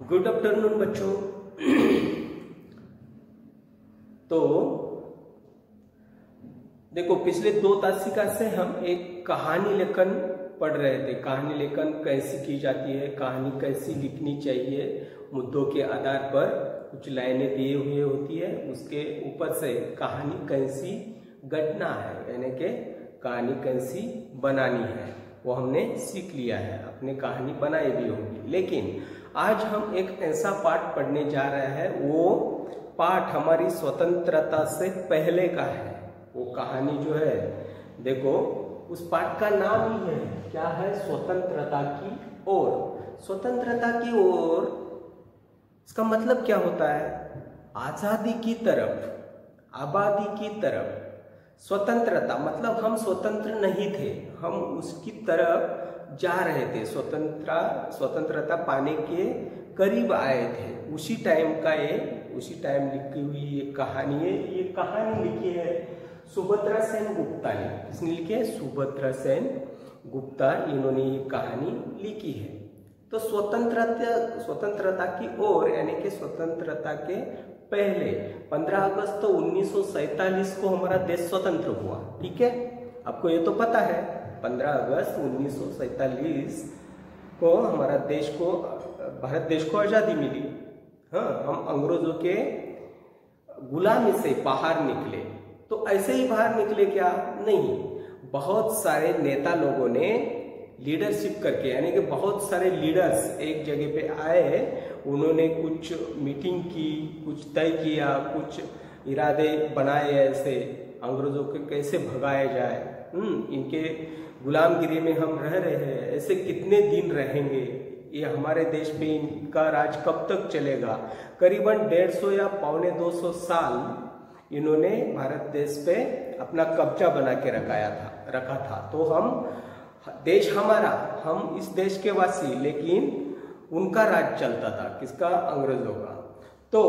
Good afternoon बच्चों। तो देखो, पिछले 2 तासिका से हम एक कहानी लेखन पढ़ रहे थे। कहानी लेखन कैसी की जाती है, कहानी कैसी लिखनी चाहिए, मुद्दों के आधार पर कुछ लाइनें दिए हुए होती है, उसके ऊपर से कहानी कैसी घटना है, यानी कि कहानी कैसी बनानी है, वो हमने सीख लिया है। अपने कहानी बनाई भी होगी। लेकिन आज हम एक ऐसा पाठ पढ़ने जा रहे हैं, वो पाठ हमारी स्वतंत्रता से पहले का है। वो कहानी जो है, देखो उस पाठ का नाम ही है, क्या है? स्वतंत्रता की ओर। स्वतंत्रता की ओर, इसका मतलब क्या होता है? आजादी की तरफ, आबादी की तरफ। स्वतंत्रता मतलब हम स्वतंत्र नहीं थे, हम उसकी तरफ जा रहे थे। स्वतंत्रता पाने के करीब आए थे। उसी टाइम लिखी हुई ये कहानी है। ये कहानी लिखी है सुभद्रा सेन गुप्ता ने। किसने लिखी है? सुभद्रा सेन गुप्ता, इन्होंने ये कहानी लिखी है। तो स्वतंत्रता की ओर, यानी कि स्वतंत्रता के पहले 15 अगस्त 1947 को हमारा देश स्वतंत्र हुआ। ठीक है, आपको ये तो पता है। 15 अगस्त 1947 को हमारा भारत देश को आजादी मिली। हाँ, हम अंग्रेजों के गुलामी से बाहर निकले। तो ऐसे ही बाहर निकले क्या? नहीं, बहुत सारे नेता लोगों ने लीडरशिप करके, यानी कि बहुत सारे लीडर्स एक जगह पे आए, उन्होंने कुछ मीटिंग की, कुछ तय किया, कुछ इरादे बनाए ऐसे अंग्रेजों को कैसे भगाया जाए। इनके गुलामगिरी में हम रह रहे हैं, ऐसे कितने दिन रहेंगे, ये हमारे देश पे इनका राज कब तक चलेगा। करीबन 150 या 250 साल इन्होंने भारत देश पे अपना कब्जा बना के रखा था। तो देश हमारा, हम इस देश के वासी, लेकिन उनका राज चलता था। किसका? अंग्रेजों का। तो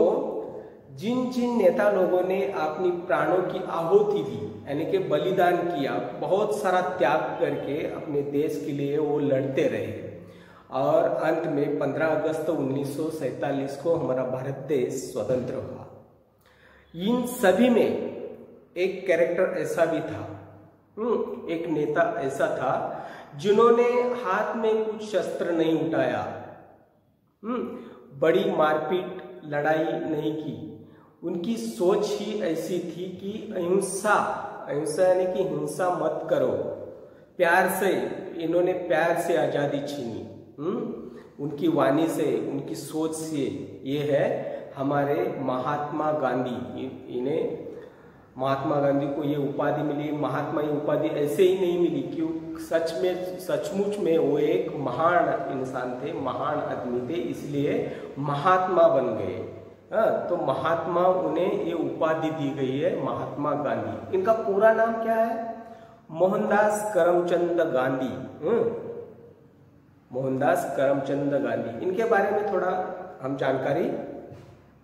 जिन जिन नेता लोगों ने अपनी प्राणों की आहुति दी, यानी कि बलिदान किया, बहुत सारा त्याग करके अपने देश के लिए वो लड़ते रहे, और अंत में 15 अगस्त 1947 को हमारा भारत देश स्वतंत्र हुआ। इन सभी में एक कैरेक्टर ऐसा भी था, एक नेता ऐसा था जिन्होंने हाथ में कुछ शस्त्र नहीं उठाया, बड़ी मारपीट लड़ाई नहीं की। उनकी सोच ही ऐसी थी कि अहिंसा यानी कि हिंसा मत करो। प्यार से, इन्होंने प्यार से आजादी छीनी। उनकी वाणी से, उनकी सोच से। ये है हमारे महात्मा गांधी। इन्हें महात्मा गांधी को ये उपाधि मिली। महात्मा ये उपाधि ऐसे ही नहीं मिली, क्यों? सचमुच में वो एक महान इंसान थे, महान आदमी थे, इसलिए महात्मा बन गए। तो महात्मा, उन्हें ये उपाधि दी गई है, महात्मा गांधी। इनका पूरा नाम क्या है? मोहनदास करमचंद गांधी। मोहनदास करमचंद गांधी। इनके बारे में थोड़ा हम जानकारी,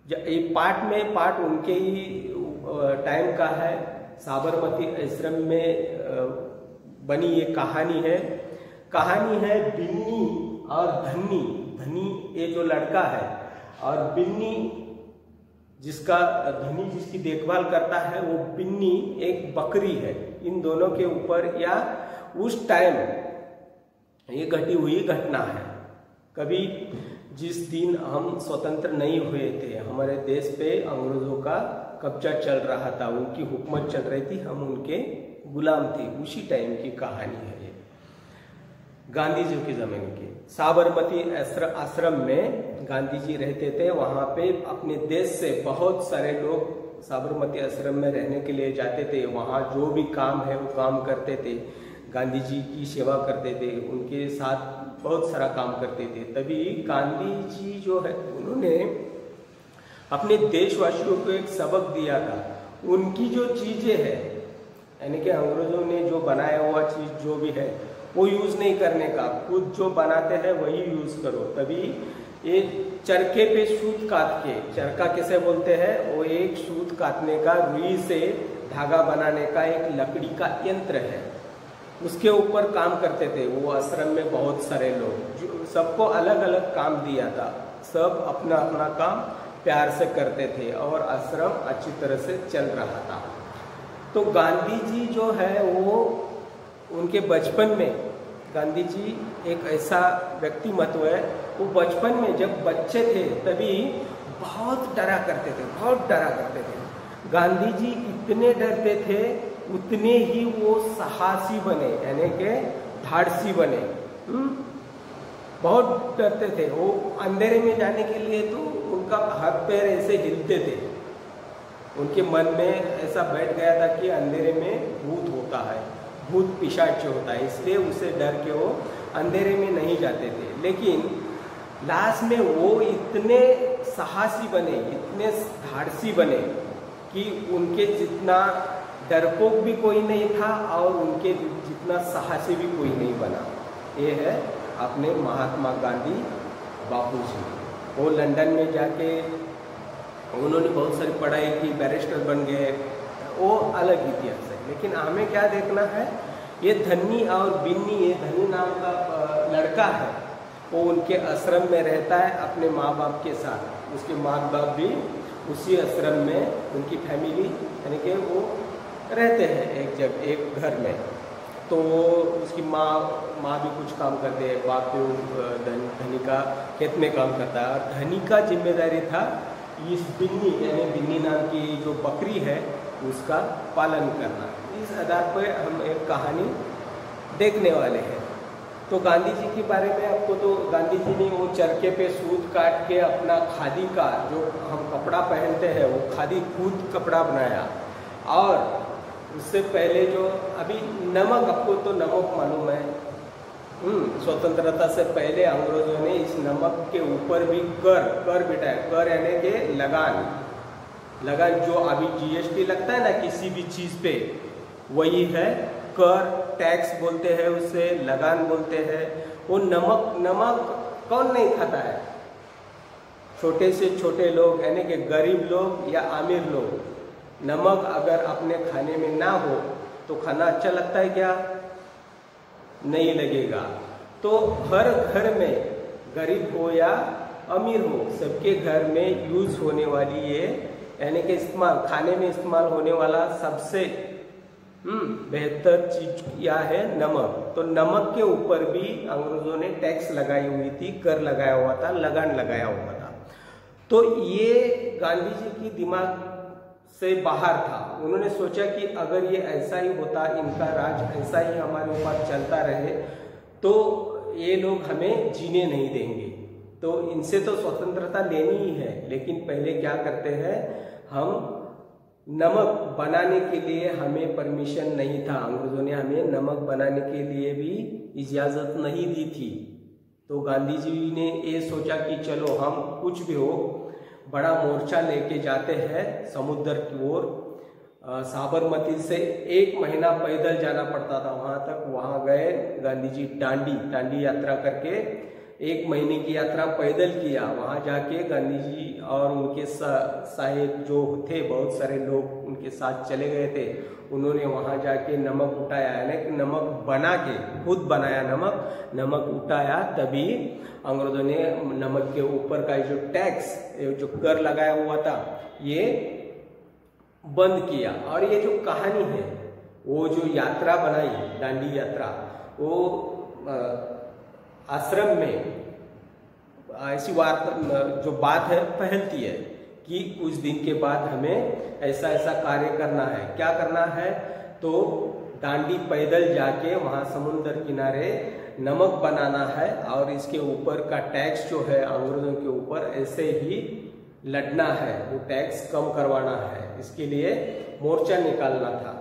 ये पाठ उनके ही टाइम का है। साबरमती आश्रम में बनी ये कहानी है। कहानी है बिन्नी और धन्नी। धनी ये जो लड़का है, और बिन्नी धनी जिसकी देखभाल करता है, वो बिन्नी एक बकरी है। इन दोनों के ऊपर, या उस टाइम ये घटी हुई घटना है। कभी जिस दिन हम स्वतंत्र नहीं हुए थे, हमारे देश पे अंग्रेजों का कब्जा चल रहा था, उनकी हुकूमत चल रही थी, हम उनके गुलाम थे। उसी टाइम की कहानी है ये, गांधी जी के जमाने की। साबरमती आश्रम में गांधी जी रहते थे। वहां पे अपने देश से बहुत सारे लोग साबरमती आश्रम में रहने के लिए जाते थे। वहां जो भी काम है वो काम करते थे, गांधी जी की सेवा करते थे, उनके साथ बहुत सारा काम करते थे। तभी गांधी जी जो है, उन्होंने अपने देशवासियों को एक सबक दिया था। उनकी जो चीजें हैं, यानी कि अंग्रेजों ने जो बनाया हुआ चीज जो भी है, वो यूज नहीं करने का, खुद जो बनाते हैं वही यूज करो। तभी ये चरखे पे सूत काट के, चरखा किसे बोलते हैं? वो एक सूत काटने का, रुई से धागा बनाने का एक लकड़ी का यंत्र है। उसके ऊपर काम करते थे। वो आश्रम में बहुत सारे लोग, जो सबको अलग अलग काम दिया था, सब अपना अपना काम प्यार से करते थे और आश्रम अच्छी तरह से चल रहा था। तो गांधी जी जो है वो उनके बचपन में, गांधी जी एक ऐसा व्यक्तिमत्व है, वो बचपन में जब बच्चे थे तभी बहुत डरा करते थे, बहुत डरा करते थे। गांधी जी इतने डरते थे उतने ही वो साहसी बने, यानी कि धाड़सी बने। बहुत डरते थे वो। अंधेरे में जाने के लिए तो उनका हाथ पैर ऐसे हिलते थे। उनके मन में ऐसा बैठ गया था कि अंधेरे में भूत होता है, भूत पिशाच होता है, इसलिए उसे डर के वो अंधेरे में नहीं जाते थे। लेकिन लास्ट में वो इतने साहसी बने, इतने धाड़सी बने कि उनके जितना डरपोक भी कोई नहीं था और उनके जितना साहसी भी कोई नहीं बना। ये है अपने महात्मा गांधी बापू जी। वो लंदन में जाके उन्होंने बहुत सारी पढ़ाई की, बैरिस्टर बन गए, वो अलग इतिहास है। लेकिन हमें क्या देखना है, ये धन्नी और बिन्नी, ये धन्नी नाम का लड़का है, वो उनके आश्रम में रहता है अपने माँ बाप के साथ। उसके माँ बाप भी उसी आश्रम में, उनकी फैमिली यानी कि वो रहते हैं एक जगह, एक घर में। तो उसकी माँ भी कुछ काम करते हैं, बाप भी धनी का खेत में काम करता है। और धनी का जिम्मेदारी था इस बिन्नी, यानी बिन्नी नाम की जो बकरी है उसका पालन करना। इस आधार पर हम एक कहानी देखने वाले हैं। तो गांधी जी के बारे में आपको, तो गांधी जी ने वो चरखे पे सूत काट के अपना खादी का जो हम कपड़ा पहनते हैं वो खादी खुद कपड़ा बनाया। और उससे पहले जो अभी नमक, आपको तो नमक मालूम है, स्वतंत्रता से पहले अंग्रेजों ने इस नमक के ऊपर भी कर बिठाया। कर यानी कि लगान जो अभी जीएसटी लगता है ना किसी भी चीज पे, वही है कर, टैक्स बोलते हैं उसे, लगान बोलते हैं। वो नमक कौन नहीं खाता है? छोटे से छोटे लोग, यानी कि गरीब लोग या अमीर लोग। नमक अगर अपने खाने में ना हो तो खाना अच्छा लगता है क्या? नहीं लगेगा। तो हर घर में, गरीब हो या अमीर हो, सबके घर में यूज होने वाली ये, यानी कि इस्तेमाल, खाने में इस्तेमाल होने वाला सबसे बेहतर चीज क्या है? नमक। तो नमक के ऊपर भी अंग्रेजों ने टैक्स लगाई हुई थी, कर लगाया हुआ था, लगान लगाया हुआ था। तो ये गांधी जी की दिमाग से बाहर था। उन्होंने सोचा कि अगर ये ऐसा ही होता, इनका राज ऐसा ही हमारे ऊपर चलता रहे तो ये लोग हमें जीने नहीं देंगे। तो इनसे तो स्वतंत्रता लेनी ही है। लेकिन पहले क्या करते हैं, हम नमक बनाने के लिए हमें परमिशन नहीं था, अंग्रेजों ने हमें नमक बनाने के लिए भी इजाजत नहीं दी थी। तो गांधी जी ने ये सोचा कि चलो हम कुछ भी हो, बड़ा मोर्चा लेके जाते हैं समुद्र की ओर। साबरमती से 1 महीना पैदल जाना पड़ता था वहां तक। वहां गए गांधी जी, दांडी यात्रा करके 1 महीने की यात्रा पैदल किया। वहां जाके गांधी जी और उनके साहेब जो थे, बहुत सारे लोग उनके साथ चले गए थे। उन्होंने वहां जाके नमक उठाया, यानी कि नमक बना के खुद बनाया नमक उठाया। तभी अंग्रेजों ने नमक के ऊपर का जो टैक्स, जो कर लगाया हुआ था, ये बंद किया। और ये जो कहानी है, वो जो यात्रा बनाई, दांडी यात्रा, वो आश्रम में ऐसी जो बात है फैलती है कि कुछ दिन के बाद हमें ऐसा ऐसा कार्य करना है। क्या करना है? तो दांडी पैदल जाके वहां समुद्र किनारे नमक बनाना है और इसके ऊपर का टैक्स जो है अंग्रेजों के ऊपर ऐसे ही लड़ना है, वो टैक्स कम करवाना है। इसके लिए मोर्चा निकालना था।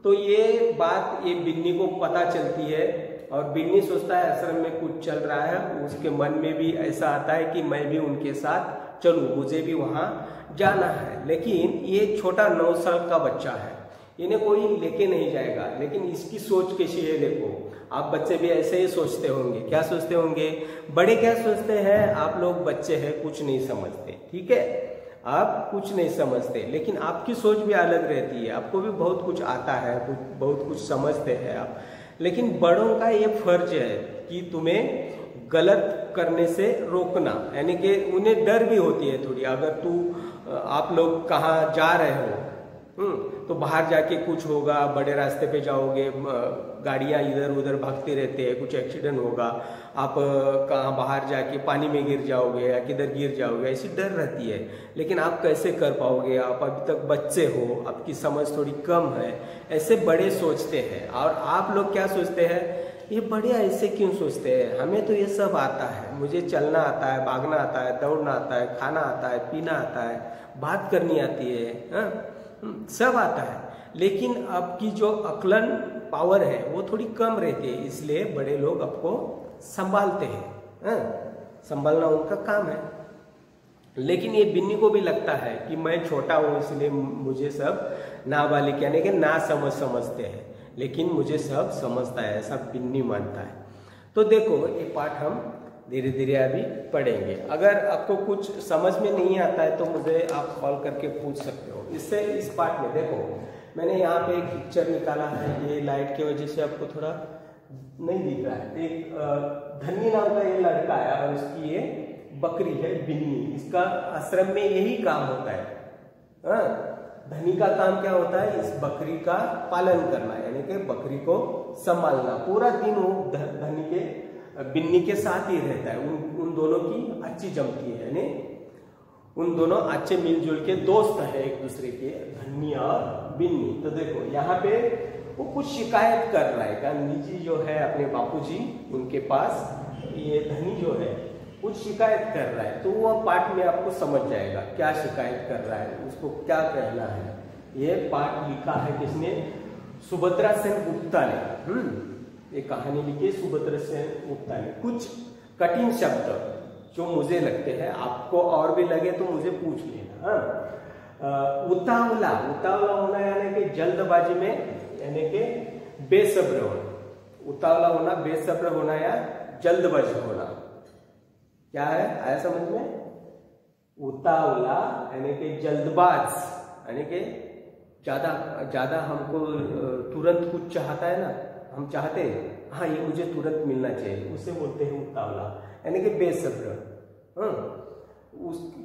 तो ये बात ये बिन्नी को पता चलती है और बिन्नी सोचता है आश्रम में कुछ चल रहा है। उसके मन में भी ऐसा आता है कि मैं भी उनके साथ चलूं, मुझे भी वहां जाना है। लेकिन ये छोटा 9 साल का बच्चा है, इन्हें कोई लेके नहीं जाएगा। लेकिन इसकी सोच कैसी है देखो, आप बच्चे भी ऐसे ही सोचते होंगे। क्या सोचते होंगे? बड़े क्या सोचते हैं? आप लोग बच्चे हैं, कुछ नहीं समझते, ठीक है, आप कुछ नहीं समझते। लेकिन आपकी सोच भी अलग रहती है, आपको भी बहुत कुछ आता है, बहुत कुछ समझते हैं आप। लेकिन बड़ों का ये फर्ज है कि तुम्हें गलत करने से रोकना, यानी कि उन्हें डर भी होती है थोड़ी। अगर आप लोग कहाँ जा रहे हो तो बाहर जाके कुछ होगा, बड़े रास्ते पे जाओगे, गाड़ियां इधर उधर भागते रहते हैं, कुछ एक्सीडेंट होगा, आप कहाँ बाहर जाके पानी में गिर जाओगे या किधर गिर जाओगे, ऐसी डर रहती है। लेकिन आप कैसे कर पाओगे, आप अभी तक बच्चे हो, आपकी समझ थोड़ी कम है, ऐसे बड़े सोचते हैं। और आप लोग क्या सोचते हैं, ये बड़े ऐसे क्यों सोचते हैं, हमें तो ये सब आता है, मुझे चलना आता है, भागना आता है, दौड़ना आता है, खाना आता है, पीना आता है, बात करनी आती है, सब आता है। लेकिन आपकी जो अक्लन पावर है वो थोड़ी कम रहती है, इसलिए बड़े लोग आपको संभालते हैं, संभालना उनका काम है। लेकिन ये बिन्नी को भी लगता है कि मैं छोटा हूं, इसलिए मुझे सब नाबालिग यानी कि ना समझते हैं, लेकिन मुझे सब समझता है, ऐसा बिन्नी मानता है। तो देखो ये पाठ हम धीरे धीरे अभी पढ़ेंगे। अगर आपको कुछ समझ में नहीं आता है तो मुझे आप कॉल करके पूछ सकते हो। इससे इस पाठ में देखो मैंने यहाँ पे एक पिक्चर निकाला है, ये लाइट की वजह से आपको थोड़ा नहीं दिख रहा है। एक धनी नाम का ये लड़का है और उसकी ये बकरी है बिन्नी। इसका आश्रम में यही काम होता है। धनी का काम क्या होता है, इस बकरी का पालन करना, यानी कि बकरी को संभालना। पूरा दिन वो धनी के बिन्नी के साथ ही रहता है। उन दोनों की अच्छी जमती है, यानी उन दोनों अच्छे मिलजुल के दोस्त है एक दूसरे के, धनी और बिन्नी। तो देखो यहाँ पे वो कुछ शिकायत कर रहा है। गांधी जी जो है अपने बापूजी उनके पास, ये धनी जो है कुछ शिकायत कर रहा है। तो वो पाठ में आपको समझ जाएगा क्या शिकायत कर रहा है, उसको क्या कहना है। ये पाठ लिखा है किसने, सुभद्रा सेन गुप्ता ने। ये कहानी लिखी सुभद्रा सेन गुप्ता ने। कुछ कठिन शब्द जो मुझे लगते हैं, आपको और भी लगे तो मुझे पूछ लेना। उतावला होना यानी कि जल्दबाजी में, यानी कि बेसब्र होना। उतावला होना, बेसब्र होना या जल्दबाजी होना, क्या है आया समझ में। उतावला यानी कि जल्दबाज, यानी कि ज्यादा हमको तुरंत कुछ चाहता है ना, हम चाहते हैं हाँ ये मुझे तुरंत मिलना चाहिए, उसे बोलते हैं उतावला, यानी कि बेसब्र।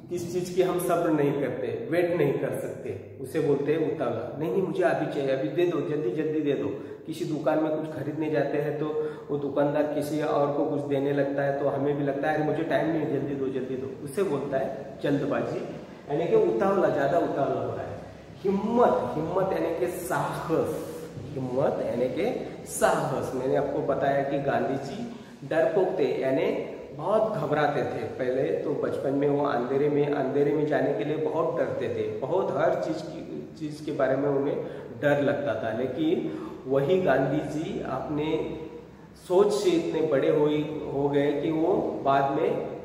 किस चीज की हम सब्र नहीं करते, वेट नहीं कर सकते, उसे बोलते हैं उतावला। नहीं मुझे अभी चाहिए, अभी दे दो, जल्दी दे दो। किसी दुकान में कुछ खरीदने जाते हैं तो वो दुकानदार किसी और को कुछ देने लगता है, तो हमें भी लगता है मुझे टाइम नहीं, जल्दी दो, उसे बोलता है जल्दबाजी, यानी कि उतावला, ज्यादा उतावला हो रहा है। हिम्मत यानी कि साहस, हिम्मत यानी कि साहस। मैंने आपको बताया कि गांधी जी डरपोक थे, यानी बहुत घबराते थे। पहले तो बचपन में वो अंधेरे में जाने के लिए बहुत डरते थे, बहुत हर चीज के बारे में उन्हें डर लगता था। लेकिन वही गांधी जी अपने सोच से इतने बड़े हो गए कि वो बाद में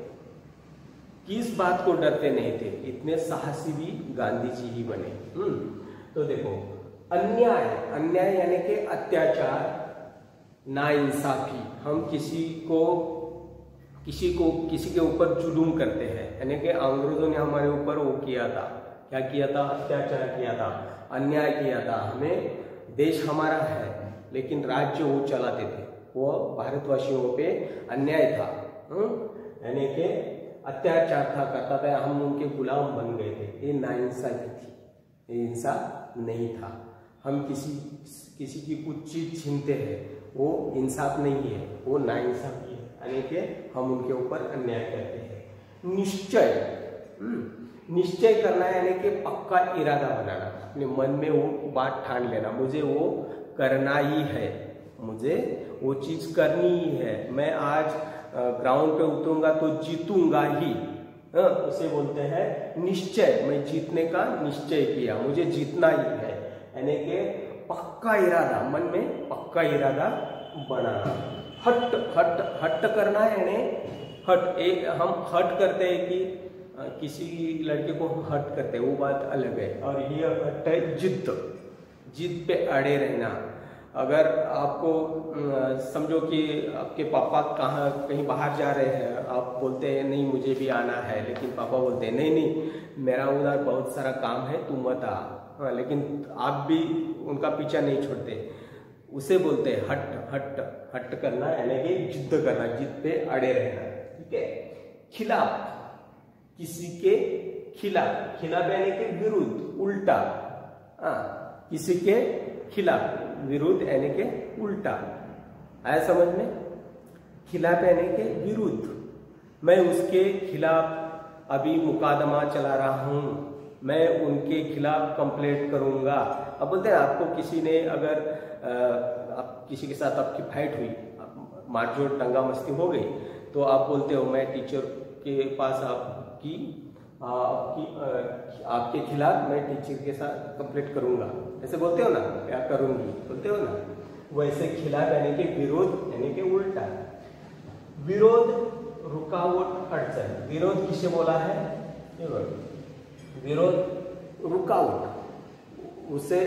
किस बात को डरते नहीं थे, इतने साहसी भी गांधी जी ही बने। तो देखो अन्याय यानी कि अत्याचार, नाइंसाफी। हम किसी के ऊपर जुलूम करते हैं, यानी कि अंग्रेजों ने हमारे ऊपर वो किया था, क्या किया था, अत्याचार किया था, अन्याय किया था। हमें देश हमारा है लेकिन राज्य वो चलाते थे, वो भारतवासियों पे अन्याय था, यानी कि अत्याचार था, करता था, हम उनके गुलाम बन गए थे। ये नाइंसाफी थी, ये इंसाफ नहीं था। हम किसी की कुछ चीज छीनते हैं, वो इंसाफ नहीं है, वो नाइंसाफी है, यानी कि हम उनके ऊपर अन्याय करते हैं। निश्चय करना यानी कि पक्का इरादा बनाना, अपने मन में वो बात ठान लेना, मुझे वो करना ही है, मुझे वो चीज करनी ही है। मैं आज ग्राउंड पे उतरूंगा तो जीतूंगा ही, उसे बोलते हैं निश्चय। मैं जीतने का निश्चय किया, मुझे जीतना ही है, यानी कि पक्का इरादा, मन में पक्का इरादा बनाना। हट करना है, यानी हम हट करते हैं कि किसी लड़के को हम हट करते हैं, वो बात अलग है। और ये हट है जिद पे अड़े रहना। अगर आपको समझो कि आपके पापा कहीं बाहर जा रहे हैं, आप बोलते हैं नहीं मुझे भी आना है, लेकिन पापा बोलते हैं नहीं मेरा उधर बहुत सारा काम है, तू मत आ। लेकिन आप भी उनका पीछा नहीं छोड़ते, उसे बोलते हैं हट। हट हट करना यानी कि जिद्द करना, जिद पे अड़े रहना, ठीक है। खिलाफ, किसी के खिलाफ, खिलाफ यानी कि विरुद्ध, उल्टा, किसी के खिलाफ, विरुद्ध यानी कि उल्टा, आया समझ में। खिलाफ यानी कि विरुद्ध, मैं उसके खिलाफ अभी मुकादमा चला रहा हूं, मैं उनके खिलाफ कंप्लेंट करूंगा। अब बोलते हैं आपको किसी ने अगर आप किसी के साथ आपकी फाइट हुई, मारझोड़ दंगा मस्ती हो गई, तो आप बोलते हो मैं टीचर के पास आपके खिलाफ मैं टीचर के साथ कंप्लेंट करूंगा, ऐसे बोलते हो ना, क्या करूंगी बोलते हो ना। वैसे खिलाफ यानी कि विरोध यानी कि उल्टा। विरोध, रुकावट, अड़चन। विरोध किसे बोला है? विरोध, रुकावट, उसे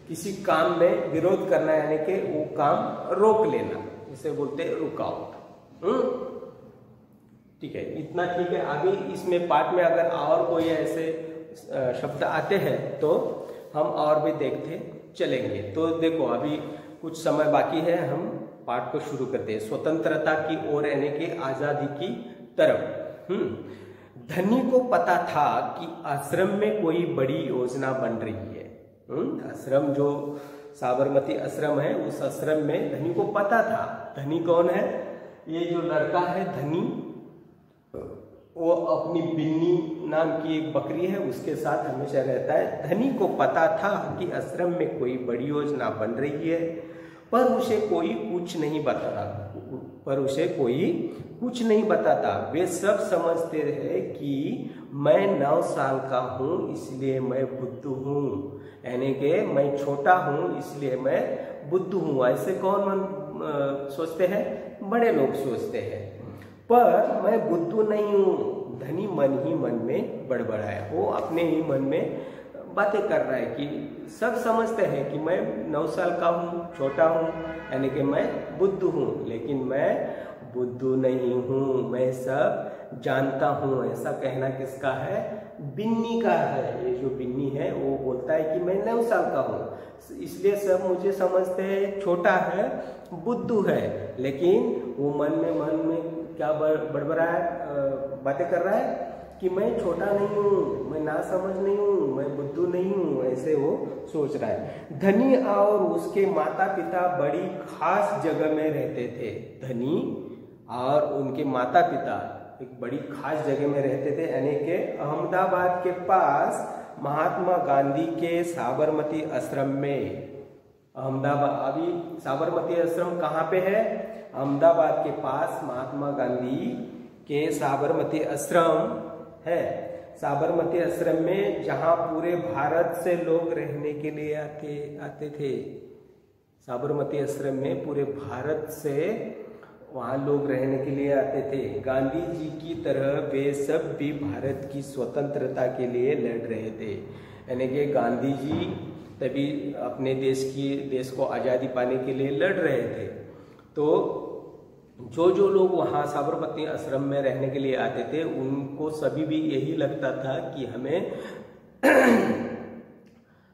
किसी काम में विरोध करना यानी कि वो काम रोक लेना, इसे बोलते हैं रुकावट। ठीक है, इतना ठीक है। अभी इसमें पाठ में अगर और कोई ऐसे शब्द आते हैं तो हम और भी देखते चलेंगे। तो देखो अभी कुछ समय बाकी है, हम पाठ को शुरू करते हैं। स्वतंत्रता की ओर यानी कि आजादी की तरफ। धनी को पता था कि आश्रम में कोई बड़ी योजना बन रही है। आश्रम जो साबरमती आश्रम है, उस आश्रम में धनी को पता था। धनी कौन है? ये जो लड़का है धनी, वो अपनी बिन्नी नाम की एक बकरी है उसके साथ हमेशा रहता है। धनी को पता था कि आश्रम में कोई बड़ी योजना बन रही है, पर उसे कोई कुछ नहीं बताता। वे सब समझते हैं कि मैं 9 साल का हूँ इसलिए मैं बुद्धू हूँ, यानी कि मैं छोटा हूँ इसलिए मैं बुद्धू हूँ। ऐसे कौन सोचते हैं? बड़े लोग सोचते हैं। पर मैं बुद्धू नहीं हूँ। धनी मन ही मन में बड़बड़ाया, वो अपने ही मन में बातें कर रहा है कि सब समझते हैं कि मैं 9 साल का हूँ, छोटा हूँ, यानी कि मैं बुद्धू हूँ, लेकिन मैं बुद्धू नहीं हूँ, मैं सब जानता हूँ। ऐसा कहना किसका है? बिन्नी का है। ये जो बिन्नी है वो बोलता है कि मैं 9 साल का हूँ, इसलिए सब मुझे समझते हैं छोटा है, बुद्धू है, लेकिन वो मन में क्या बड़बड़ा बातें कर रहा है कि मैं छोटा नहीं हूँ, मैं ना समझ नहीं हूँ, मैं बुद्धू नहीं हूँ, ऐसे वो सोच रहा है। धनी और उसके माता पिता बड़ी खास जगह में रहते थे। धनी और उनके माता पिता एक बड़ी खास जगह में रहते थे, यानी कि अहमदाबाद के पास महात्मा गांधी के साबरमती आश्रम में। अहमदाबाद, अभी साबरमती आश्रम कहाँ पे है? अहमदाबाद के पास महात्मा गांधी के साबरमती आश्रम है। साबरमती आश्रम में जहां पूरे भारत से लोग रहने के लिए आते थे। साबरमती आश्रम में पूरे भारत से वहां लोग रहने के लिए आते थे। गांधी जी की तरह वे सब भी भारत की स्वतंत्रता के लिए लड़ रहे थे, यानी कि गांधी जी तभी अपने देश को आज़ादी पाने के लिए लड़ रहे थे। तो जो लोग वहाँ साबरमती आश्रम में रहने के लिए आते थे, उनको सभी भी यही लगता था कि हमें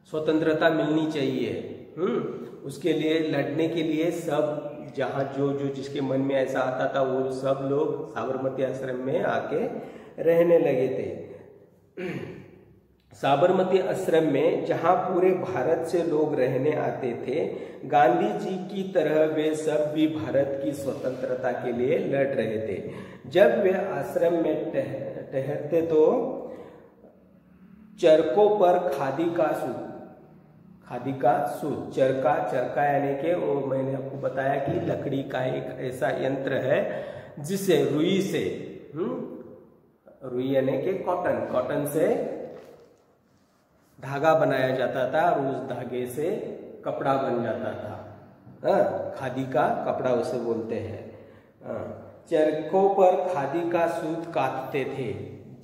स्वतंत्रता मिलनी चाहिए। उसके लिए लड़ने के लिए सब जहाँ जो जिसके मन में ऐसा आता था वो सब लोग साबरमती आश्रम में आके रहने लगे थे। साबरमती आश्रम में जहां पूरे भारत से लोग रहने आते थे, गांधी जी की तरह वे सब भी भारत की स्वतंत्रता के लिए लड़ रहे थे। जब वे आश्रम में ठहरते तो चरकों पर खादी का सूत, चरका यानी कि वो मैंने आपको बताया कि लकड़ी का एक ऐसा यंत्र है जिसे रुई यानी कि कॉटन से धागा बनाया जाता था और उस धागे से कपड़ा बन जाता था। खादी का कपड़ा उसे बोलते हैं। चरखों पर खादी का सूत काटते थे।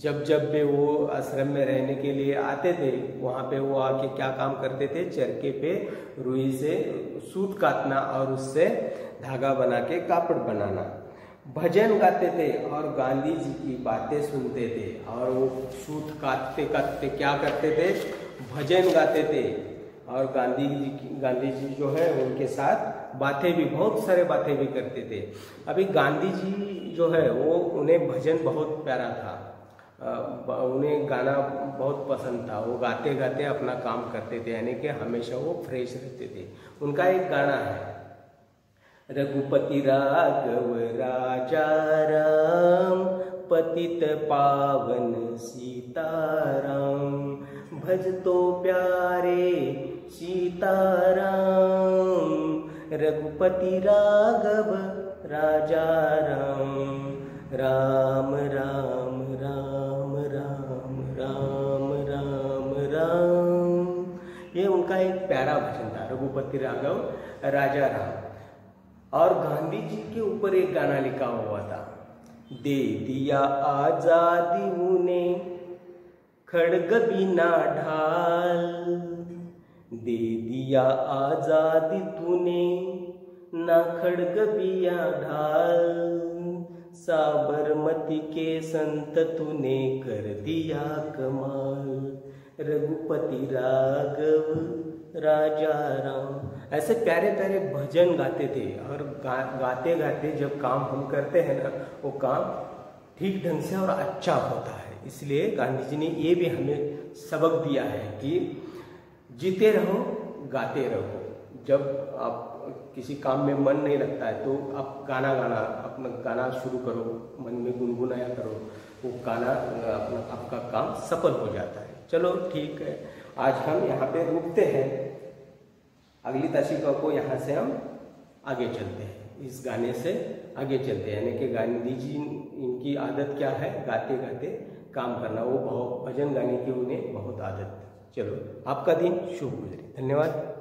जब वे वो आश्रम में रहने के लिए आते थे, वहां पे वो आके क्या काम करते थे? चरखे पे रुई से सूत काटना और उससे धागा बना के कापड़ बनाना। भजन गाते थे और गांधी जी की बातें सुनते थे। और वो सूत काटते क्या करते थे? भजन गाते थे। और गांधी जी जो है उनके साथ बातें भी, बहुत सारे बातें भी करते थे। अभी गांधी जी जो है वो, उन्हें भजन बहुत प्यारा था, उन्हें गाना बहुत पसंद था। वो गाते गाते अपना काम करते थे, यानी कि हमेशा वो फ्रेश रहते थे। उनका एक गाना है, रघुपति राघव राजा राम, पतित पावन सीताराम, भज तो प्यारे सीताराम, रघुपति राघव राजा राम, राम राम राम राम राम राम राम। ये उनका एक प्यारा भजन था, रघुपति राघव राजा राम। और गांधी जी के ऊपर एक गाना लिखा हुआ था, दे दिया आजादी उन्हें खड़ग बिना ढाल, दे दिया आजादी तूने ना खड़ग बिया ढाल, साबरमती के संत तूने कर दिया कमाल, रघुपति राघव राजा राम। ऐसे प्यारे प्यारे भजन गाते थे। और गाते गाते जब काम हम करते हैं ना, वो काम ठीक ढंग से और अच्छा होता है। इसलिए गांधी जी ने ये भी हमें सबक दिया है कि जीते रहो, गाते रहो। जब आप किसी काम में मन नहीं लगता है तो आप अपना गाना शुरू करो, मन में गुनगुनाया करो, वो गाना आपका काम सफल हो जाता है। चलो ठीक है, आज हम यहाँ पे रुकते हैं। अगली ताशिका को यहाँ से हम आगे चलते हैं, इस गाने से आगे चलते हैं। यानी कि गांधी जी इनकी आदत क्या है, गाते गाते काम करना। वो भजन गाने की उन्हें बहुत आदत। चलो, आपका दिन शुभ गुजरे। धन्यवाद।